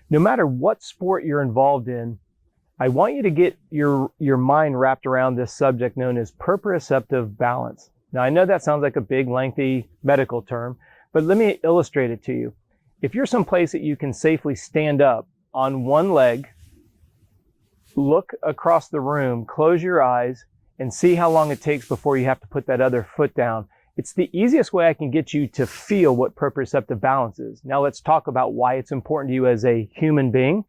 No matter what sport you're involved in, I want you to get your mind wrapped around this subject known as proprioceptive balance. Now, I know that sounds like a big, lengthy medical term, but let me illustrate it to you. If you're someplace that you can safely stand up on one leg, look across the room, close your eyes, and see how long it takes before you have to put that other foot down. It's the easiest way I can get you to feel what proprioceptive balance is. Now let's talk about why it's important to you as a human being,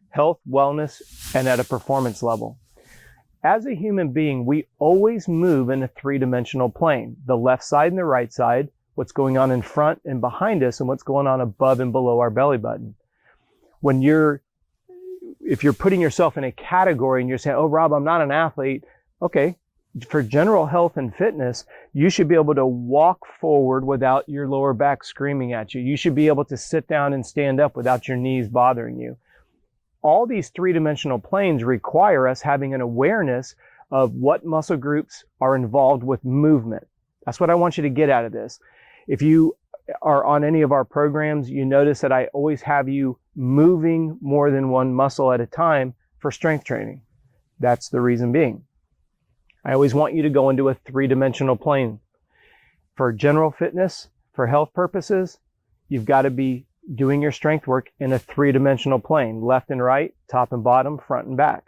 health, wellness, and at a performance level. As a human being, we always move in a three-dimensional plane. The left side and the right side, what's going on in front and behind us, and what's going on above and below our belly button. If you're putting yourself in a category and you're saying, oh, Rob, I'm not an athlete. Okay. For general health and fitness, you should be able to walk forward without your lower back screaming at you. You should be able to sit down and stand up without your knees bothering you. All these three-dimensional planes require us having an awareness of what muscle groups are involved with movement. That's what I want you to get out of this. If you are on any of our programs, you notice that I always have you moving more than one muscle at a time for strength training. That's the reason being. I always want you to go into a three-dimensional plane. For general fitness, for health purposes, you've got to be doing your strength work in a three-dimensional plane, left and right, top and bottom, front and back.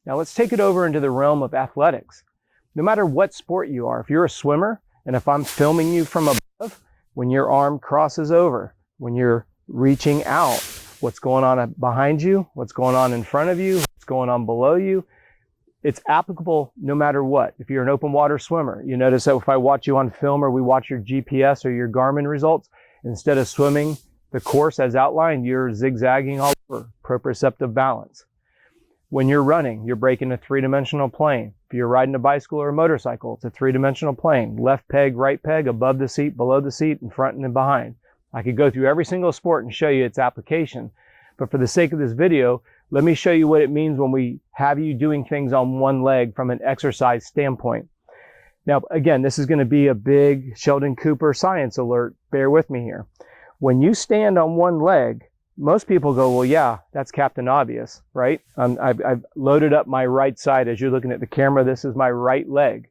Now let's take it over into the realm of athletics. No matter what sport you are, if you're a swimmer, and if I'm filming you from above, when your arm crosses over, when you're reaching out, what's going on behind you, what's going on in front of you, what's going on below you, it's applicable no matter what. If you're an open water swimmer, you notice that if I watch you on film or we watch your GPS or your Garmin results, instead of swimming the course as outlined, you're zigzagging all over, proprioceptive balance. When you're running, you're breaking a three-dimensional plane. If you're riding a bicycle or a motorcycle, it's a three-dimensional plane. Left peg, right peg, above the seat, below the seat, in front and behind. I could go through every single sport and show you its application. But for the sake of this video, let me show you what it means when we have you doing things on one leg from an exercise standpoint. Now, again, this is going to be a big Sheldon Cooper science alert. Bear with me here. When you stand on one leg, most people go, well, yeah, that's Captain Obvious, right? I've loaded up my right side. As you're looking at the camera, this is my right leg.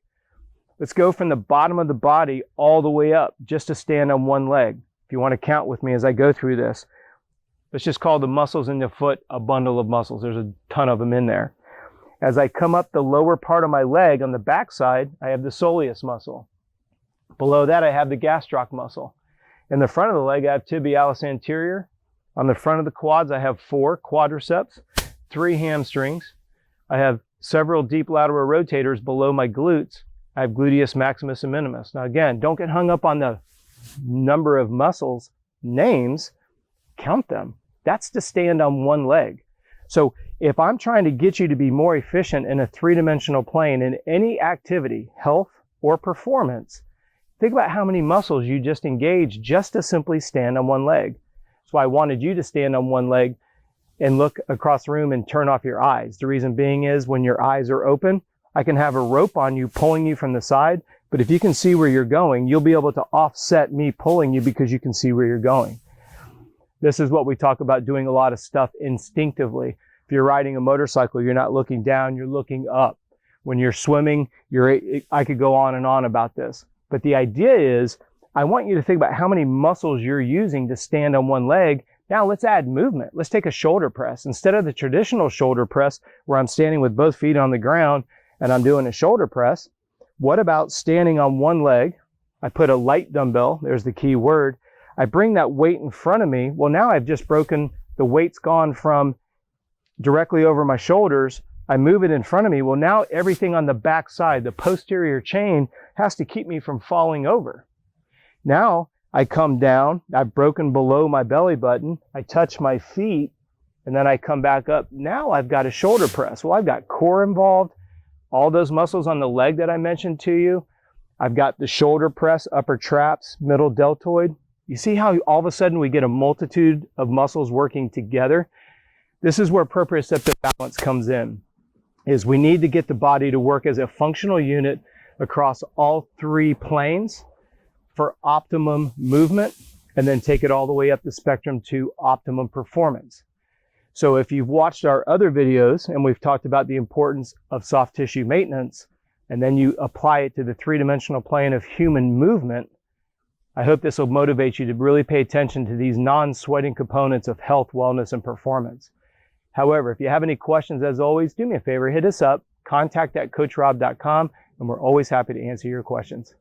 Let's go from the bottom of the body all the way up just to stand on one leg. If you want to count with me as I go through this. Let's just call the muscles in the foot a bundle of muscles. There's a ton of them in there. As I come up the lower part of my leg on the back side, I have the soleus muscle. Below that, I have the gastroc muscle. In the front of the leg, I have tibialis anterior. On the front of the quads, I have 4 quadriceps, 3 hamstrings. I have several deep lateral rotators below my glutes. I have gluteus maximus and minimus. Now again, don't get hung up on the number of muscles, names, count them. That's to stand on one leg. So if I'm trying to get you to be more efficient in a three-dimensional plane in any activity, health or performance, think about how many muscles you just engaged just to simply stand on one leg. That's why I wanted you to stand on one leg and look across the room and turn off your eyes. The reason being is when your eyes are open, I can have a rope on you pulling you from the side, but if you can see where you're going, you'll be able to offset me pulling you because you can see where you're going. This is what we talk about, doing a lot of stuff instinctively. If you're riding a motorcycle, you're not looking down, you're looking up. When you're swimming, I could go on and on about this. But the idea is, I want you to think about how many muscles you're using to stand on one leg. Now let's add movement. Let's take a shoulder press. Instead of the traditional shoulder press where I'm standing with both feet on the ground and I'm doing a shoulder press, what about standing on one leg? I put a light dumbbell, there's the key word. I bring that weight in front of me. Well, now I've just broken, the weight's gone from directly over my shoulders. I move it in front of me. Well, now everything on the back side, the posterior chain, has to keep me from falling over. Now I come down, I've broken below my belly button, I touch my feet, and then I come back up. Now I've got a shoulder press. Well, I've got core involved, all those muscles on the leg that I mentioned to you. I've got the shoulder press, upper traps, middle deltoid. You see how all of a sudden we get a multitude of muscles working together? This is where proprioceptive balance comes in, is we need to get the body to work as a functional unit across all 3 planes for optimum movement, and then take it all the way up the spectrum to optimum performance. So if you've watched our other videos and we've talked about the importance of soft tissue maintenance, and then you apply it to the three-dimensional plane of human movement, I hope this will motivate you to really pay attention to these non-sweating components of health, wellness, and performance. However, if you have any questions, as always, do me a favor, hit us up, contact@coachrob.com, and we're always happy to answer your questions.